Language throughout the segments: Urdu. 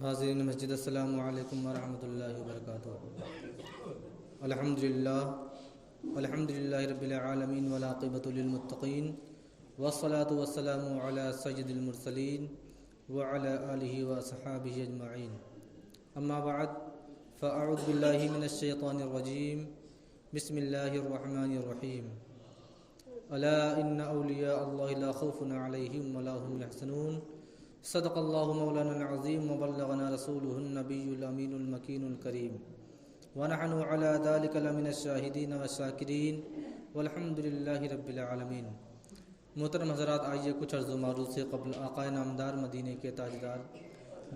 حاضرین مسجد السلام علیکم ورحمۃ اللہ وبرکاتہ۔ الحمدللہ رب العالمین والعاقبۃ للمتقین والصلاة والسلام علی سید المرسلین وعلی آلہ واصحابہ اجمعین، اما بعد فاعوذ باللہ من الشیطان الرجیم، بسم اللہ الرحمن الرحیم۔ الا ان اولیاء اللہ لا خوف علیہم ولا هم یحزنون، صدق اللہ مولانا العظیم وبلغنا رسولہ النبی الامین المکین الکریم، ونحن علی ذلک لمن الشاہدین والشاکرین والحمد للہ رب العالمین۔ محترم حضرات، آئیے کچھ عرض و معروض سے قبل آقا نامدار مدینہ کے تاجدار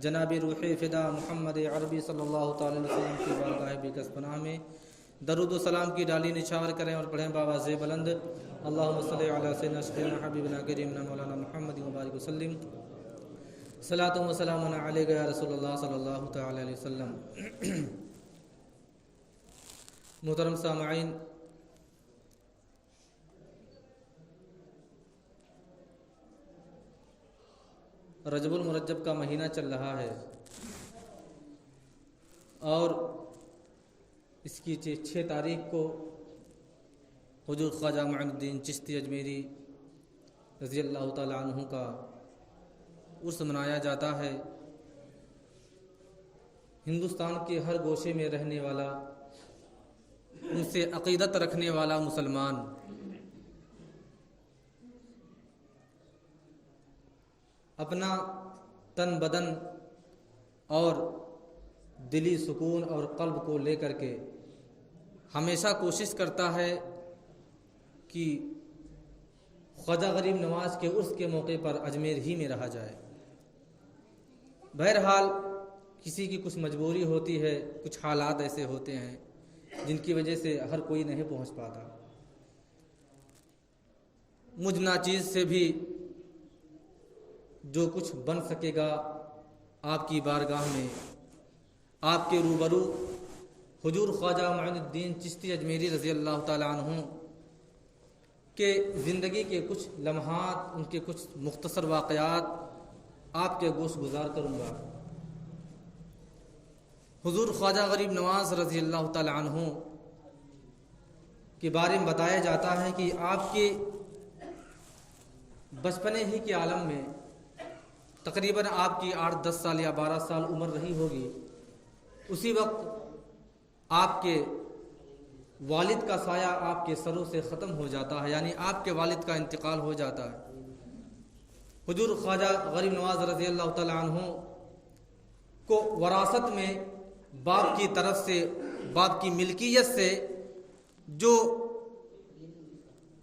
جناب روح فدا محمد عربی صلی اللہ تعالی علیہ وسلم کی بارگاہ بقدس پناہ میں درود و سلام کی ڈالی نچھاور کریں اور پڑھیں بآواز بلند، اللہم صلی علی سیدنا شفیعنا حبیبنا کریمنا مولانا محمد مبارک وسلم، صلاۃ و سلام علیک یا رسول اللہ صلی اللہ تعالی علیہ وسلم۔ محترم سامعین، رجب المرجب کا مہینہ چل رہا ہے اور اس کی 6 تاریخ کو حضور خواجہ معین الدین چشتی اجمیری رضی اللہ تعالی عنہ کا عرس منایا جاتا ہے۔ ہندوستان کے ہر گوشے میں رہنے والا، ان سے عقیدت رکھنے والا مسلمان اپنا تن بدن اور دلی سکون اور قلب کو لے کر کے ہمیشہ کوشش کرتا ہے کہ خواجہ غریب نواز کے عرس کے موقع پر اجمیر ہی میں رہا جائے۔ بہرحال کسی کی کچھ مجبوری ہوتی ہے، کچھ حالات ایسے ہوتے ہیں جن کی وجہ سے ہر کوئی نہیں پہنچ پاتا۔ مجھ ناچیز سے بھی جو کچھ بن سکے گا آپ کی بارگاہ میں، آپ کے روبرو حضور خواجہ معین الدین چشتی اجمیری رضی اللہ تعالی عنہ کہ زندگی کے کچھ لمحات، ان کے کچھ مختصر واقعات آپ کے گوش گزار کروں گا۔ حضور خواجہ غریب نواز رضی اللہ تعالی عنہ کے بارے میں بتایا جاتا ہے کہ آپ کے بچپنے ہی کے عالم میں تقریباً آپ کی 8-10 سال یا 12 سال عمر رہی ہوگی، اسی وقت آپ کے والد کا سایہ آپ کے سروں سے ختم ہو جاتا ہے، یعنی آپ کے والد کا انتقال ہو جاتا ہے۔ حضور خواجہ غریب نواز رضی اللہ تعالی عنہ کو وراثت میں باپ کی طرف سے، باپ کی ملکیت سے جو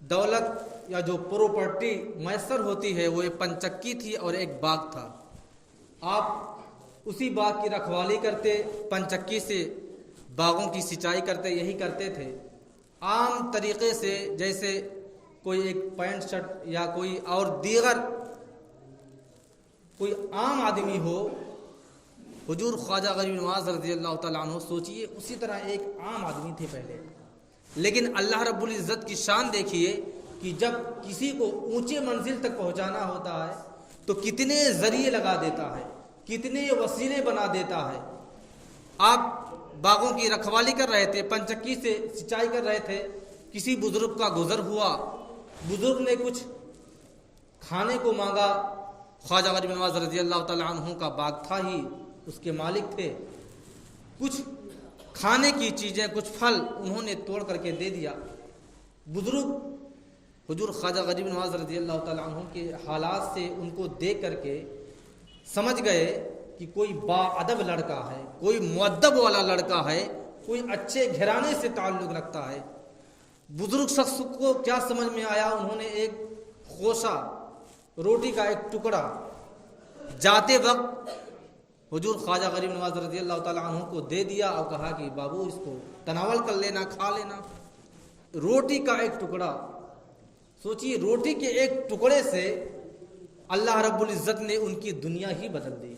دولت یا جو پراپرٹی میسر ہوتی ہے وہ ایک پنچکی تھی اور ایک باغ تھا۔ آپ اسی باغ کی رکھوالی کرتے، پنچکی سے باغوں کی سینچائی کرتے، یہی کرتے تھے۔ عام طریقے سے جیسے کوئی ایک پینٹ شرٹ یا کوئی اور دیگر کوئی عام آدمی ہو، حضور خواجہ غریب نواز رضی اللہ تعالیٰ عنہ سوچئے اسی طرح ایک عام آدمی تھے پہلے، لیکن اللہ رب العزت کی شان دیکھیے کہ جب کسی کو اونچے منزل تک پہنچانا ہوتا ہے تو کتنے ذریعے لگا دیتا ہے، کتنے وسیلے بنا دیتا ہے۔ آپ باغوں کی رکھوالی کر رہے تھے، پنچکی سے سینچائی کر رہے تھے، کسی بزرگ کا گزر ہوا، بزرگ نے کچھ کھانے کو مانگا، خواجہ غریب نواز رضی اللہ تعالیٰ عنہ کا باغ تھا ہی، اس کے مالک تھے، کچھ کھانے کی چیزیں، کچھ پھل انہوں نے توڑ کر کے دے دیا۔ بزرگ حضور خواجہ غریب نواز رضی اللہ تعالیٰ عنہ کے حالات سے ان کو دیکھ کر کے سمجھ گئے کہ کوئی باادب لڑکا ہے، کوئی مؤدب والا لڑکا ہے، کوئی اچھے گھرانے سے تعلق رکھتا ہے۔ بزرگ شخص کو کیا سمجھ میں آیا، انہوں نے ایک خوشہ روٹی کا ایک ٹکڑا جاتے وقت حضور خواجہ غریب نواز رضی اللہ تعالیٰ عنہ کو دے دیا اور کہا کہ بابو اس کو تناول کر لینا، کھا لینا۔ روٹی کا ایک ٹکڑا، سوچیے روٹی کے ایک ٹکڑے سے اللہ رب العزت نے ان کی دنیا ہی بدل دی۔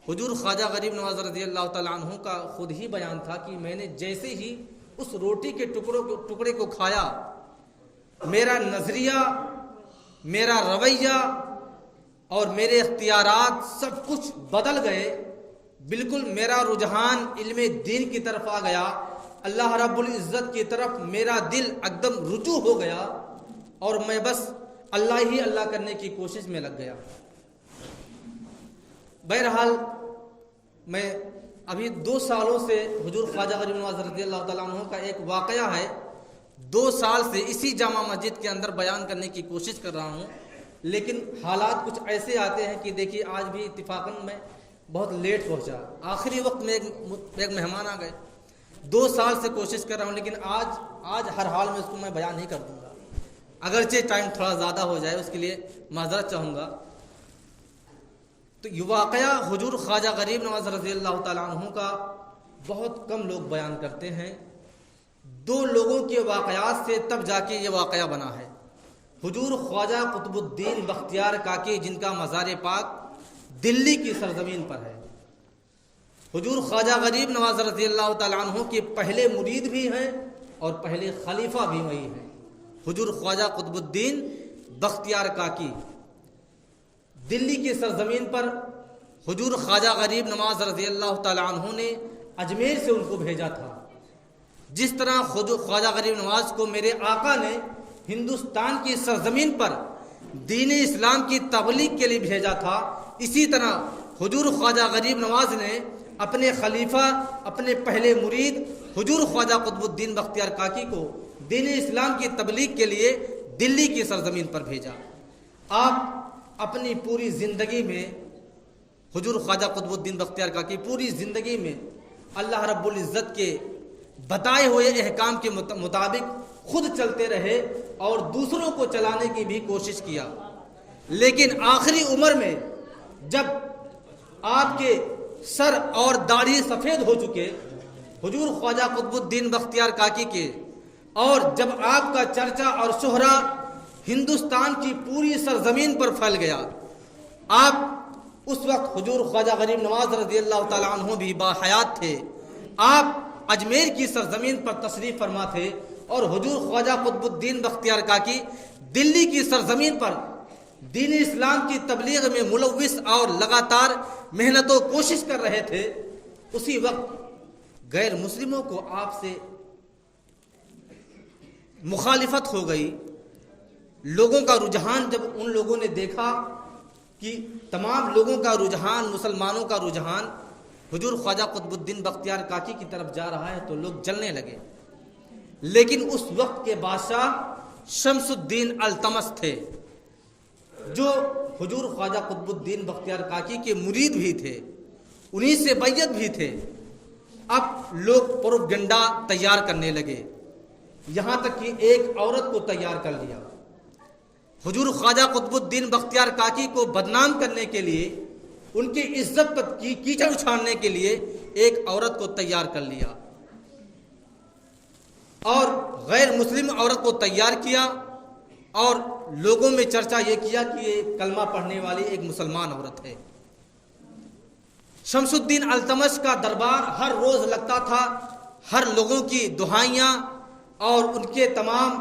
حضور خواجہ غریب نواز رضی اللہ تعالیٰ عنہ کا خود ہی بیان تھا کہ میں نے جیسے ہی اس روٹی کے ٹکڑے کو کھایا، میرا نظریہ، میرا رویہ اور میرے اختیارات سب کچھ بدل گئے، بالکل میرا رجحان علم دین کی طرف آ گیا، اللہ رب العزت کی طرف میرا دل ایک دم رجوع ہو گیا اور میں بس اللہ ہی اللہ کرنے کی کوشش میں لگ گیا۔ بہرحال میں ابھی 2 سالوں سے حضور خواجہ غریب نواز رضی اللہ تعالیٰ عنہ کا ایک واقعہ ہے، 2 سال سے اسی جامع مسجد کے اندر بیان کرنے کی کوشش کر رہا ہوں، لیکن حالات کچھ ایسے آتے ہیں کہ دیکھیے آج بھی اتفاقاً میں بہت لیٹ پہنچا، آخری وقت میں ایک مہمان آ گئے، 2 سال سے کوشش کر رہا ہوں، لیکن آج ہر حال میں اس کو میں بیان نہیں کر دوں گا، اگرچہ ٹائم تھوڑا زیادہ ہو جائے اس کے لیے معذرت چاہوں گا۔ تو یہ واقعہ حضور خواجہ غریب نواز رضی اللہ تعالیٰ عنہ کا بہت کم لوگ بیان کرتے ہیں، 2 لوگوں کے واقعات سے تب جا کے یہ واقعہ بنا ہے۔ حضور خواجہ قطب الدین بختیار کاکی جن کا مزار پاک دلی کی سرزمین پر ہے، حضور خواجہ غریب نواز رضی اللہ تعالیٰ عنہ کے پہلے مرید بھی ہیں اور پہلے خلیفہ بھی وہی ہیں، حضور خواجہ قطب الدین بختیار کاکی۔ دلی کی سرزمین پر حضور خواجہ غریب نواز رضی اللہ تعالیٰ عنہ نے اجمیر سے ان کو بھیجا تھا، جس طرح خواجہ غریب نواز کو میرے آقا نے ہندوستان کی سرزمین پر دین اسلام کی تبلیغ کے لیے بھیجا تھا، اسی طرح حضور خواجہ غریب نواز نے اپنے خلیفہ، اپنے پہلے مرید حضور خواجہ قطب الدین بختیار کاکی کو دین اسلام کی تبلیغ کے لیے دلی کی سرزمین پر بھیجا۔ آپ اپنی پوری زندگی میں حضور خواجہ قطب الدین بختیار کاکی پوری زندگی میں اللہ رب العزت کے بتائے ہوئے احکام کے مطابق خود چلتے رہے اور دوسروں کو چلانے کی بھی کوشش کیا، لیکن آخری عمر میں جب آپ کے سر اور داڑھی سفید ہو چکے حضور خواجہ قطب الدین بختیار کاکی کے، اور جب آپ کا چرچا اور شہرہ ہندوستان کی پوری سرزمین پر پھیل گیا، آپ اس وقت حضور خواجہ غریب نواز رضی اللہ تعالیٰ عنہ بھی باحیات تھے، آپ اجمیر کی سرزمین پر تشریف فرما تھے، اور حضور خواجہ قطب الدین بختیار کاکی دلی کی سرزمین پر دین اسلام کی تبلیغ میں ملوث اور لگاتار محنت و کوشش کر رہے تھے۔ اسی وقت غیر مسلموں کو آپ سے مخالفت ہو گئی، لوگوں کا رجحان جب ان لوگوں نے دیکھا کہ تمام لوگوں کا رجحان، مسلمانوں کا رجحان حضور خواجہ قطب الدین بختیار کاکی کی طرف جا رہا ہے تو لوگ جلنے لگے، لیکن اس وقت کے بادشاہ شمس الدین التمش تھے جو حضور خواجہ قطب الدین بختیار کاکی کے مرید بھی تھے، انہی سے بیعت بھی تھے۔ اب لوگ پروپیگنڈا تیار کرنے لگے، یہاں تک کہ ایک عورت کو تیار کر لیا، حضور خواجہ قطب الدین بختیار کاکی کو بدنام کرنے کے لیے، ان کی عزت پر کیچڑ اچھالنے کے لیے ایک عورت کو تیار کر لیا، اور غیر مسلم عورت کو تیار کیا، اور لوگوں میں چرچا یہ کیا کہ یہ کلمہ پڑھنے والی ایک مسلمان عورت ہے۔ شمس الدین التمش کا دربار ہر روز لگتا تھا، ہر لوگوں کی دعائیاں اور ان کے تمام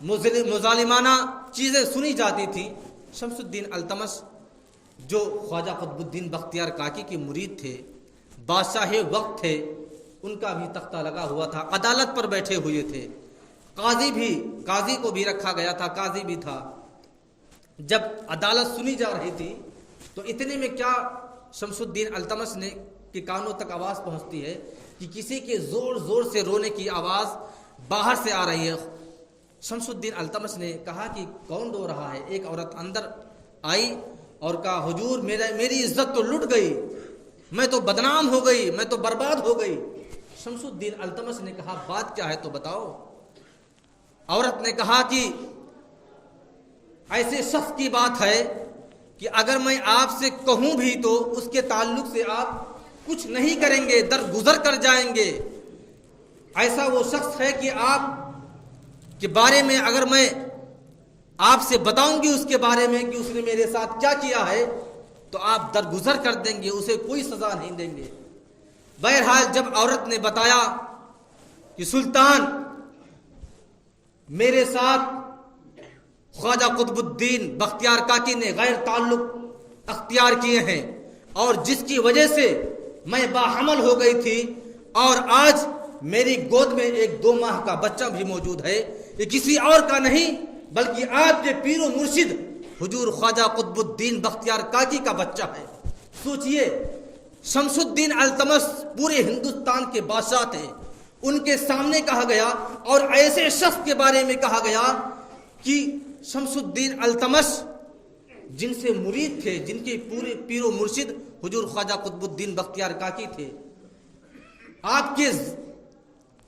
مظالمانہ چیزیں سنی جاتی تھیں۔ شمس الدین التمش جو خواجہ قطب الدین بختیار کاکی کے مرید تھے، بادشاہ وقت تھے، ان کا بھی تختہ لگا ہوا تھا، عدالت پر بیٹھے ہوئے تھے، قاضی کو بھی رکھا گیا تھا، قاضی بھی تھا۔ جب عدالت سنی جا رہی تھی تو اتنے میں کیا شمس الدین التمش نے کے کانوں تک آواز پہنچتی ہے کہ کسی کے زور زور سے رونے کی آواز باہر سے آ رہی ہے۔ شمس الدین التمش نے کہا کہ کون رو رہا ہے؟ ایک عورت اندر آئی اور کہا حضور میری عزت تو لٹ گئی، میں تو بدنام ہو گئی، میں تو برباد ہو گئی۔ شمس الدین التمش نے کہا بات کیا ہے تو بتاؤ۔ عورت نے کہا کہ ایسے شخص کی بات ہے کہ اگر میں آپ سے کہوں بھی تو اس کے تعلق سے آپ کچھ نہیں کریں گے، درگزر کر جائیں گے۔ ایسا وہ شخص ہے کہ آپ کے بارے میں اگر میں آپ سے بتاؤں گی اس کے بارے میں کہ اس نے میرے ساتھ کیا کیا ہے تو آپ درگزر کر دیں گے، اسے کوئی سزا نہیں دیں گے۔ بہرحال جب عورت نے بتایا کہ سلطان میرے ساتھ خواجہ قطب الدین بختیار کاکی نے غیر تعلق اختیار کیے ہیں اور جس کی وجہ سے میں باحمل ہو گئی تھی اور آج میری گود میں ایک 2 ماہ کا بچہ بھی موجود ہے، یہ کسی اور کا نہیں بلکہ آپ کے پیر و مرشد حضور خواجہ قطب الدین بختیار کاکی کا بچہ ہے۔ سوچئے، شمس الدین التمش پورے ہندوستان کے بادشاہ تھے، ان کے سامنے کہا گیا اور ایسے شخص کے بارے میں کہا گیا کہ شمس الدین التمش جن سے مرید تھے، جن کے پورے پیر و مرشد حضور خواجہ قطب الدین بختیار کاکی تھے، آپ کے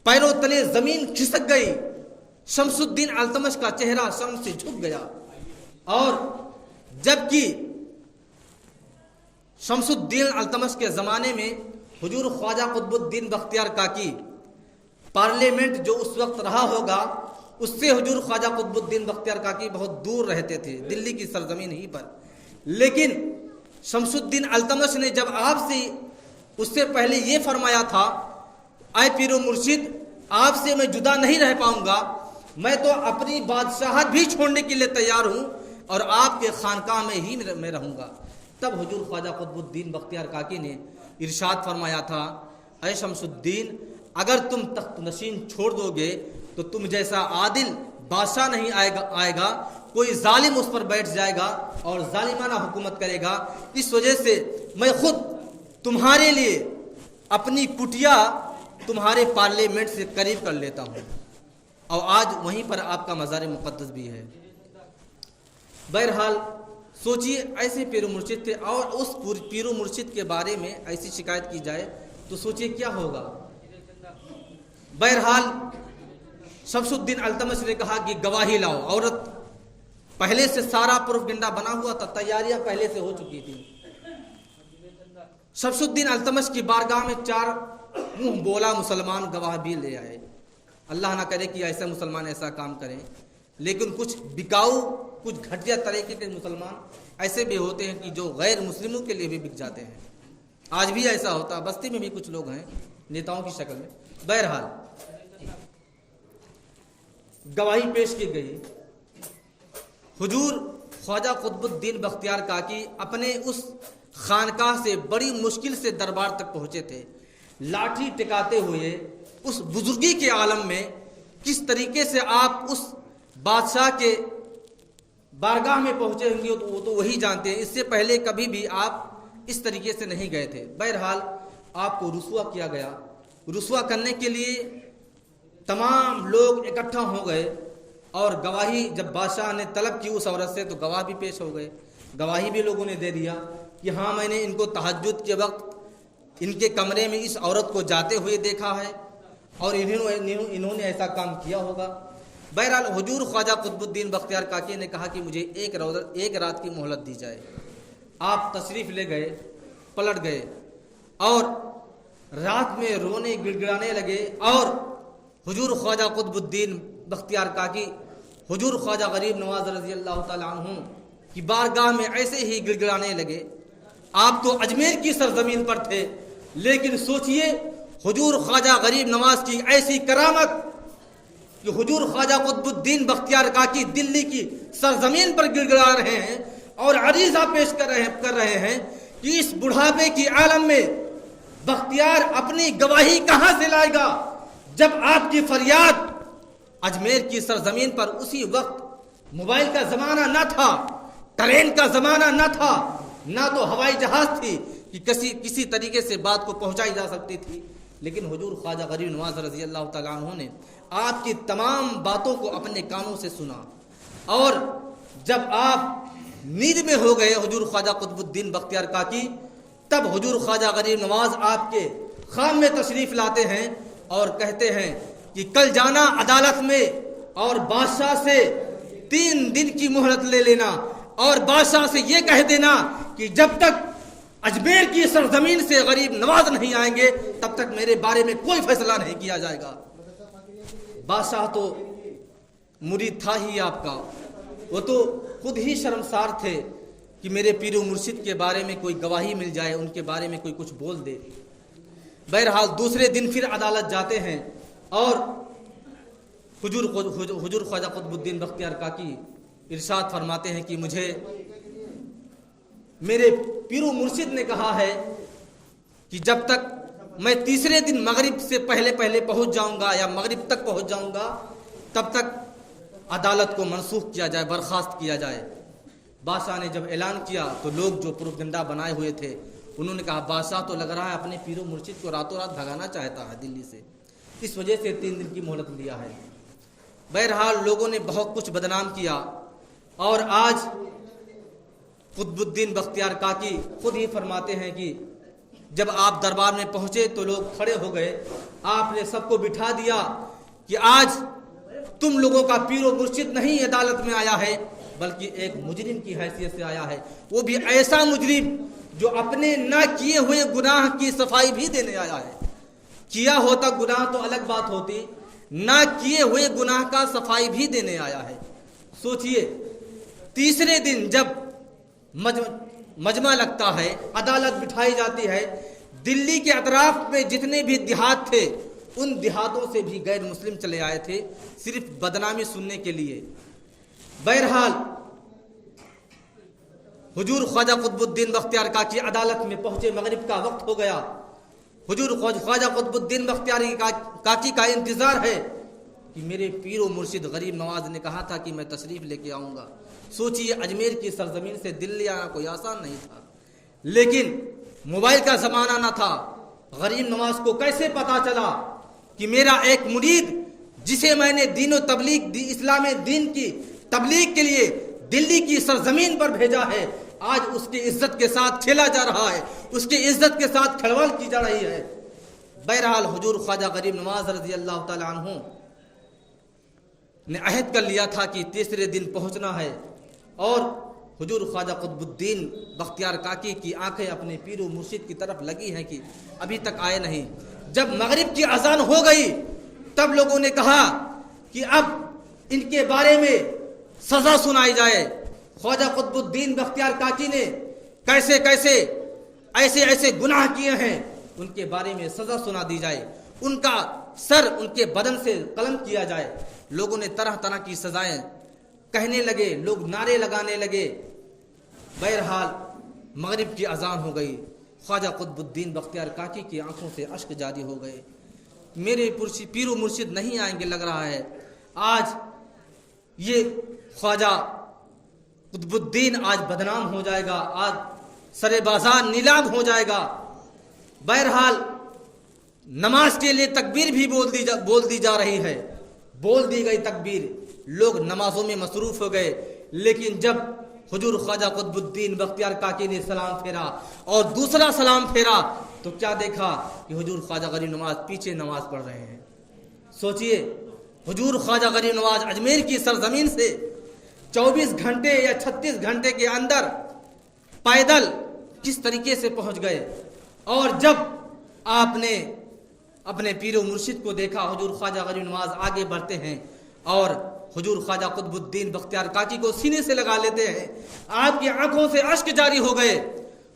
پیروں تلے زمین کھسک گئی، شمس الدین التمش کا چہرہ شرم سے جھک گیا۔ اور جبکہ شمس الدین التمش کے زمانے میں حضور خواجہ قطب الدین بختیار کاکی پارلیمنٹ جو اس وقت رہا ہوگا اس سے حضور خواجہ قطب الدین بختیار کاکی بہت دور رہتے تھے، دلی کی سرزمین ہی پر، لیکن شمس الدین التمش نے جب آپ سے اس سے پہلے یہ فرمایا تھا، اے پیر و مرشد آپ سے میں جدا نہیں رہ پاؤں گا، میں تو اپنی بادشاہت بھی چھوڑنے کے لیے تیار ہوں اور آپ کے خانقاہ میں ہی میں رہوں گا، تب حضور خواجہ قطب الدین بختیار کاکی نے ارشاد فرمایا تھا، اے شمس الدین اگر تم تخت نشین چھوڑ دو گے تو تم جیسا عادل بادشاہ نہیں آئے گا، کوئی ظالم اس پر بیٹھ جائے گا اور ظالمانہ حکومت کرے گا، اس وجہ سے میں خود تمہارے لیے اپنی کٹیا تمہارے پارلیمنٹ سے قریب کر لیتا ہوں، اور آج وہیں پر آپ کا مزار مقدس بھی ہے۔ بہرحال سوچئے، ایسے پیر و مرشد تھے اور اس پیر و مرشد کے بارے میں ایسی شکایت کی جائے تو سوچئے کیا ہوگا۔ بہرحال شمس الدین التمش نے کہا کہ گواہی لاؤ، عورت پہلے سے سارا پروپیگنڈا بنا ہوا تھا، تیاریاں پہلے سے ہو چکی تھی۔ شمس الدین التمش کی بارگاہ میں 4 منہ بولا مسلمان گواہ بھی لے آئے، اللہ نہ کرے کہ ایسے مسلمان ایسا کام کریں، لیکن کچھ بکاؤ کچھ گھٹیا طریقے کے مسلمان ایسے بھی ہوتے ہیں کہ جو غیر مسلموں کے لیے بھی بک جاتے ہیں، آج بھی ایسا ہوتا ہے، بستی میں بھی کچھ لوگ ہیں نیتاؤں کی شکل میں۔ بہرحال گواہی پیش کی گئی، حضور خواجہ قطب الدین بختیار کاکی اپنے اس خانقاہ سے بڑی مشکل سے دربار تک پہنچے تھے، لاٹھی ٹکاتے ہوئے اس بزرگی کے عالم میں کس طریقے سے آپ اس بادشاہ کے بارگاہ میں پہنچے ہوں گے وہ تو وہی جانتے ہیں، اس سے پہلے کبھی بھی آپ اس طریقے سے نہیں گئے تھے۔ بہرحال آپ کو رسوا کیا گیا، رسوا کرنے کے لیے تمام لوگ اکٹھا ہو گئے اور گواہی جب بادشاہ نے طلب کی اس عورت سے تو گواہ بھی پیش ہو گئے، گواہی بھی لوگوں نے دے دیا کہ ہاں میں نے ان کو تہجد کے وقت ان کے کمرے میں اس عورت کو جاتے ہوئے دیکھا ہے اور انہوں نے ایسا کام کیا ہوگا۔ بہرحال حضور خواجہ قطب الدین بختیار کاکی نے کہا کہ مجھے ایک رات کی مہلت دی جائے۔ آپ تشریف لے گئے، پلٹ گئے اور رات میں رونے گڑگڑانے لگے اور حضور خواجہ قطب الدین بختیار کاکی حضور خواجہ غریب نواز رضی اللہ تعالیٰ عنہ کی بارگاہ میں ایسے ہی گڑگڑانے لگے۔ آپ تو اجمیر کی سرزمین پر تھے، لیکن سوچئے حضور خواجہ غریب نواز کی ایسی کرامت کہ حضور خواجہ قطب الدین بختیار کاکی دلی کی سرزمین پر گڑگڑا رہے ہیں اور عریضہ پیش کر رہے ہیں کہ اس بڑھاپے کی عالم میں بختیار اپنی گواہی کہاں سے لائے گا، جب آپ کی فریاد اجمیر کی سرزمین پر اسی وقت موبائل کا زمانہ نہ تھا، ٹرین کا زمانہ نہ تھا، نہ تو ہوائی جہاز تھی کہ کسی طریقے سے بات کو پہنچائی جا سکتی تھی، لیکن حضور خواجہ غریب نواز رضی اللہ تعالیٰ عنہ نے آپ کی تمام باتوں کو اپنے کانوں سے سنا، اور جب آپ نیند میں ہو گئے حضور خواجہ قطب الدین بختیار کاکی، تب حضور خواجہ غریب نواز آپ کے خام میں تشریف لاتے ہیں اور کہتے ہیں کہ کل جانا عدالت میں اور بادشاہ سے 3 دن کی مہلت لے لینا اور بادشاہ سے یہ کہہ دینا کہ جب تک اجمیر کی سرزمین سے غریب نواز نہیں آئیں گے تب تک میرے بارے میں کوئی فیصلہ نہیں کیا جائے گا۔ بادشاہ تو مرید تھا ہی آپ کا، وہ تو خود ہی شرمسار تھے کہ میرے پیر و مرشد کے بارے میں کوئی گواہی مل جائے، ان کے بارے میں کوئی کچھ بول دے۔ بہرحال دوسرے دن پھر عدالت جاتے ہیں اور حضور خواجہ قطب الدین بختیار کاکی ارشاد فرماتے ہیں کہ مجھے میرے پیر و مرشد نے کہا ہے کہ جب تک میں تیسرے دن مغرب سے پہلے پہنچ جاؤں گا یا مغرب تک پہنچ جاؤں گا تب تک عدالت کو منسوخ کیا جائے، برخاست کیا جائے۔ بادشاہ نے جب اعلان کیا تو لوگ جو پروپیگنڈا بنائے ہوئے تھے انہوں نے کہا بادشاہ تو لگ رہا ہے اپنے پیر و مرشد کو راتوں رات بھگانا چاہتا ہے دلی سے، اس وجہ سے 3 دن کی مہلت لیا ہے۔ بہرحال لوگوں نے بہت کچھ بدنام کیا، اور آج قطب الدین بختیار کاکی خود ہی فرماتے ہیں کہ جب آپ دربار میں پہنچے تو لوگ کھڑے ہو گئے، آپ نے سب کو بٹھا دیا کہ آج تم لوگوں کا پیر و مرشد نہیں عدالت میں آیا ہے بلکہ ایک مجرم کی حیثیت سے آیا ہے، وہ بھی ایسا مجرم جو اپنے نہ کیے ہوئے گناہ کی صفائی بھی دینے آیا ہے۔ کیا ہوتا گناہ تو الگ بات ہوتی، نہ کیے ہوئے گناہ کا صفائی بھی دینے آیا ہے۔ سوچئے تیسرے دن جب مجمع لگتا ہے، عدالت بٹھائی جاتی ہے، دلی کے اطراف میں جتنے بھی دیہات تھے ان دیہاتوں سے بھی غیر مسلم چلے آئے تھے صرف بدنامی سننے کے لیے۔ بہرحال حضور خواجہ قطب الدین بختیار کاکی عدالت میں پہنچے، مغرب کا وقت ہو گیا۔ حضور خواجہ قطب الدین بختیار کاکی کا انتظار ہے کہ میرے پیر و مرشد غریب نواز نے کہا تھا کہ میں تشریف لے کے آؤں گا۔ سوچئے اجمیر کی سرزمین سے دلی آنا کوئی آسان نہیں تھا، لیکن موبائل کا زمانہ نہ تھا۔ غریب نواز کو کیسے پتا چلا کہ میرا ایک مرید جسے میں نے دین و تبلیغ اسلام دین کی تبلیغ کے لیے دلی کی سرزمین پر بھیجا ہے، آج اس کی عزت کے ساتھ کھیلا جا رہا ہے، اس کی عزت کے ساتھ کھلواڑ کی جا رہی ہے۔ بہرحال حضور خواجہ غریب نواز رضی اللہ تعالی عنہ نے عہد کر لیا تھا کہ تیسرے دن پہنچنا ہے، اور حضور خواجہ قطب الدین بختیار کاکی کی آنکھیں اپنے پیر و مرشد کی طرف لگی ہیں کہ ابھی تک آئے نہیں۔ جب مغرب کی اذان ہو گئی تب لوگوں نے کہا کہ اب ان کے بارے میں سزا سنائی جائے۔ خواجہ قطب الدین بختیار کاکی نے کیسے ایسے گناہ کیے ہیں ان کے بارے میں سزا سنا دی جائے، ان کا سر ان کے بدن سے قلم کیا جائے۔ لوگوں نے طرح طرح کی سزائیں کہنے لگے، لوگ نعرے لگانے لگے۔ بہرحال مغرب کی اذان ہو گئی، خواجہ قطب الدین بختیار کاکی کی آنکھوں سے اشک جاری ہو گئے۔ میرے پیر و مرشد نہیں آئیں گے لگ رہا ہے، آج یہ خواجہ قطب الدین آج بدنام ہو جائے گا، آج سر بازار نیلام ہو جائے گا۔ بہرحال نماز کے لیے تکبیر بھی بول دی جا رہی ہے، بول دی گئی تکبیر، لوگ نمازوں میں مصروف ہو گئے۔ لیکن جب حضور خواجہ قطب الدین بختیار کاکی نے سلام پھیرا اور دوسرا سلام پھیرا تو کیا دیکھا کہ حضور خواجہ غریب نواز پیچھے نماز پڑھ رہے ہیں۔ سوچئے حضور خواجہ غریب نواز اجمیر کی سرزمین سے 24 گھنٹے یا 36 گھنٹے کے اندر پیدل کس طریقے سے پہنچ گئے، اور جب آپ نے اپنے پیر و مرشد کو دیکھا حضور خواجہ غریب نواز آگے بڑھتے ہیں اور حضور خواجہ قطب الدین بختیار کاکی کو سینے سے لگا لیتے ہیں، آپ کی آنکھوں سے اشک جاری ہو گئے۔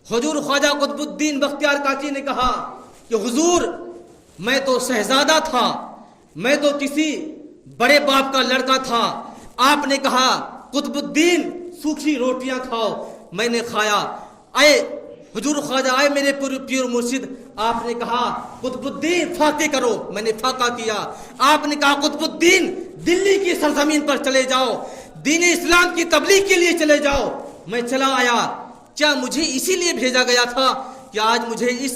حضور خواجہ قطب الدین بختیار کاکی نے کہا کہ حضور میں تو شہزادہ تھا، میں تو کسی بڑے باپ کا لڑکا تھا، آپ نے کہا قطب الدین سوکھی روٹیاں کھاؤ، میں نے کھایا۔ اے حضور خواجہ، آئے میرے پیر مرشد، آپ نے کہا قطب الدین فاقے کرو، میں نے فاقہ کیا۔ آپ نے کہا قطب الدین دلی کی سرزمین پر چلے جاؤ، دین اسلام کی تبلیغ کے لیے چلے جاؤ۔ میں چلا آیا، کیا مجھے اسی لیے بھیجا گیا تھا کہ آج مجھے اس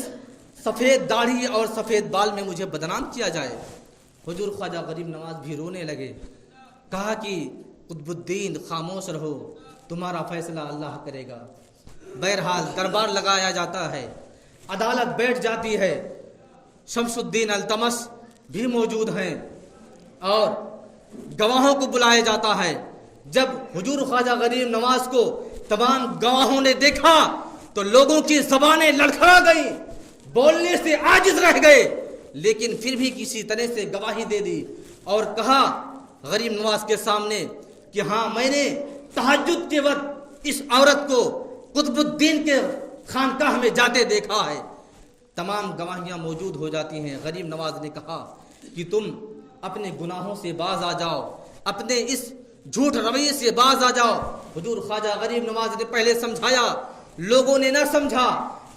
سفید داڑھی اور سفید بال میں مجھے بدنام کیا جائے؟ حضور خواجہ غریب نواز بھی رونے لگے، کہا کہ قطب الدین خاموش رہو، تمہارا فیصلہ اللہ کرے گا۔ بہرحال دربار لگایا جاتا ہے، عدالت بیٹھ جاتی ہے، شمس الدین التمش بھی موجود ہیں اور گواہوں کو بلایا جاتا ہے۔ جب حضور خواجہ غریب نواز کو تمام گواہوں نے دیکھا تو لوگوں کی زبانیں لڑکھڑا گئیں، بولنے سے عاجز رہ گئے، لیکن پھر بھی کسی طرح سے گواہی دے دی اور کہا غریب نواز کے سامنے کہ ہاں میں نے تہجد کے وقت اس عورت کو قطب الدین کے خانقاہ میں جاتے دیکھا ہے۔ تمام گواہیاں موجود ہو جاتی ہیں۔ غریب نواز نے کہا کہ تم اپنے گناہوں سے باز آ جاؤ، اپنے اس جھوٹ رویے سے باز آ جاؤ۔ حضور خواجہ غریب نواز نے پہلے سمجھایا لوگوں نے نہ سمجھا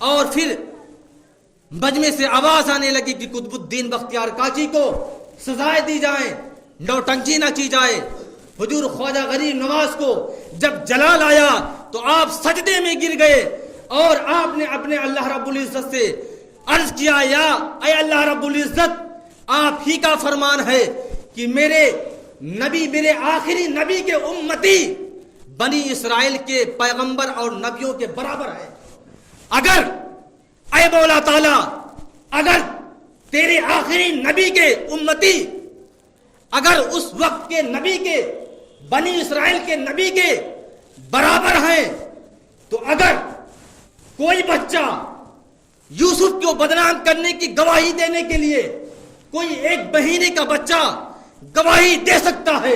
اور پھر مجمع سے آواز آنے لگی کہ قطب الدین بختیار کاکی کو سزائیں دی جائیں، نوٹنکی نہ کی جائے۔ حضور خواجہ غریب نواز کو جب جلال آیا تو آپ سجدے میں گر گئے اور آپ نے اپنے اللہ رب العزت سے عرض کیا، یا اے اللہ رب العزت، آپ ہی کا فرمان ہے کہ میرے نبی، میرے آخری نبی کے امتی بنی اسرائیل کے پیغمبر اور نبیوں کے برابر ہے۔ اگر اے مولا تعالیٰ، اگر تیرے آخری نبی کے امتی اگر اس وقت کے نبی کے، بنی اسرائیل کے نبی کے برابر ہیں، تو اگر کوئی بچہ یوسف کو بدنام کرنے کی گواہی دینے کے لیے کوئی 1 مہینے کا بچہ گواہی دے سکتا ہے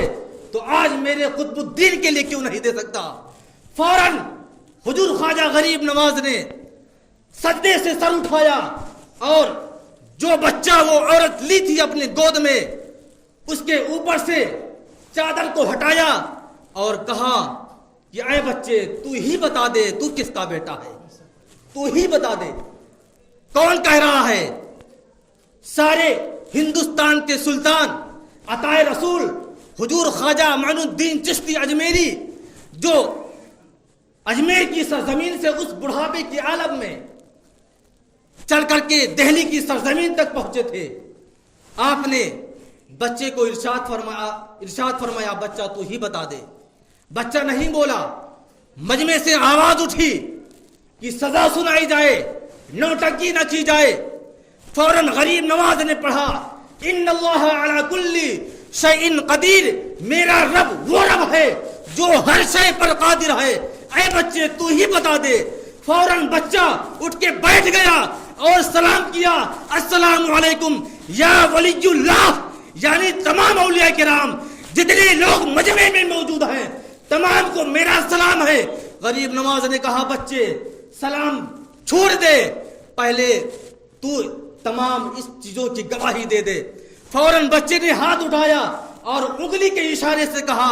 تو آج میرے قطب الدین کے لیے کیوں نہیں دے سکتا؟ فوراً حضور خواجہ غریب نواز نے سجدے سے سر اٹھایا اور جو بچہ وہ عورت لی تھی اپنے گود میں، اس کے اوپر سے چادر کو ہٹایا اور کہا کہ اے بچے، تو ہی بتا دے تو کس کا بیٹا ہے، تو ہی بتا دے کون کہہ رہا ہے؟ سارے ہندوستان کے سلطان عطائے رسول حضور خواجہ معین الدین چشتی اجمیری، جو اجمیر کی سرزمین سے اس بڑھاپے کی عالم میں چل کر کے دہلی کی سرزمین تک پہنچے تھے، آپ نے بچے کو ارشاد فرمایا بچہ تو ہی بتا دے۔ بچہ نہیں بولا، مجمع سے آواز اٹھی کہ سزا سنائی جائے، نوٹنکی نہ کی جائے۔ فوراً غریب نواز نے پڑھا، ان اللہ علی کل شیء قدیر، میرا رب وہ رب ہے جو ہر شے پر قادر ہے، اے بچے تو ہی بتا دے۔ فوراً بچہ اٹھ کے بیٹھ گیا اور سلام کیا، السلام علیکم یا ولی اللہ، یعنی تمام اولیاء کرام جتنے لوگ مجمع میں موجود ہیں تمام کو میرا سلام ہے۔ غریب نواز نے کہا بچے سلام چھوڑ دے، پہلے تو تمام اس چیزوں کی گواہی دے دے۔ فوراً بچے نے ہاتھ اٹھایا اور انگلی کے اشارے سے کہا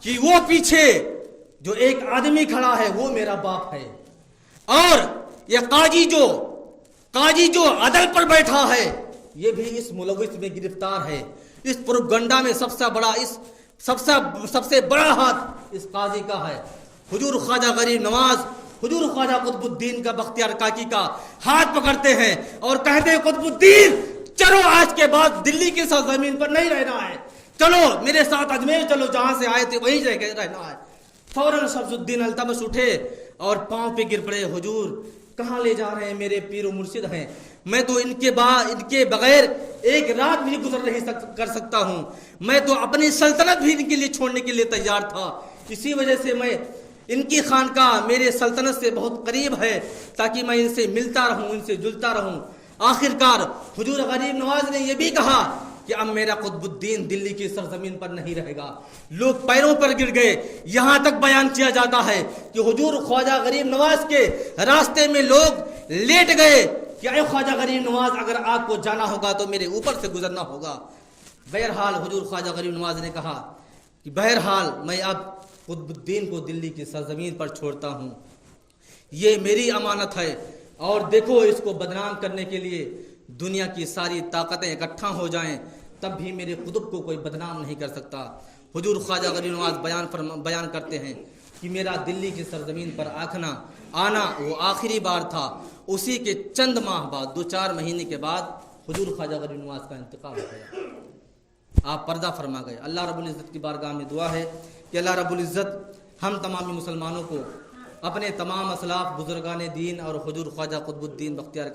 کہ وہ پیچھے جو ایک آدمی کھڑا ہے وہ میرا باپ ہے، اور یہ قاضی جو عدل پر بیٹھا ہے یہ بھی اس ملوث میں گرفتار ہے۔ اس پروپگنڈا میں سب سے بڑا ہاتھ اس قاضی کا ہے۔ حضور خواجہ غریب نواز حضور خواجہ قطب الدین کا بختیار کاکی کا ہاتھ پکڑتے ہیں اور کہتے ہیں قطب الدین چلو، آج کے بعد دلی کی سرزمین پر نہیں رہنا ہے، چلو میرے ساتھ اجمیر چلو، جہاں سے آئے تھے وہیں رہنا ہے۔ فوراً شمس الدین التمش اٹھے اور پاؤں پہ گر پڑے، حضور کہاں لے جا رہے ہیں؟ میرے پیر و مرشد ہیں، میں تو ان کے بغیر ایک رات بھی گزر نہیں کر سکتا ہوں، میں تو اپنی سلطنت بھی ان کے لیے چھوڑنے کے لیے تیار تھا، اسی وجہ سے میں ان کی خانقاہ میرے سلطنت سے بہت قریب ہے تاکہ میں ان سے ملتا رہوں، ان سے جلتا رہوں۔ آخرکار حضور غریب نواز نے یہ بھی کہا کہ اب میرا قطب الدین دلی کی سرزمین پر نہیں رہے گا۔ لوگ پیروں پر گر گئے، یہاں تک بیان کیا جاتا ہے کہ حضور خواجہ غریب نواز کے راستے میں لوگ لیٹ گئے کہ اے خواجہ غریب نواز، اگر آپ کو جانا ہوگا تو میرے اوپر سے گزرنا ہوگا۔ بہرحال حضور خواجہ غریب نواز نے کہا کہ بہرحال میں اب قطب الدین کو دلی کی سرزمین پر چھوڑتا ہوں، یہ میری امانت ہے، اور دیکھو اس کو بدنام کرنے کے لیے دنیا کی ساری طاقتیں اکٹھا ہو جائیں تب بھی میرے قطب کو کوئی بدنام نہیں کر سکتا۔ حضور خواجہ غریب نواز بیان کرتے ہیں کہ میرا دلی کی سرزمین پر آنا وہ آخری بار تھا، اسی کے چند ماہ بعد 2-4 مہینے کے بعد حضور خواجہ غریب نواز کا انتقال ہو گیا، آپ پردہ فرما گئے۔ اللہ رب العزت کی بارگاہ میں دعا ہے کہ اللہ رب العزت ہم تمامی مسلمانوں کو اپنے تمام اسلاف بزرگان دین اور حضور خواجہ قطب الدین بختیار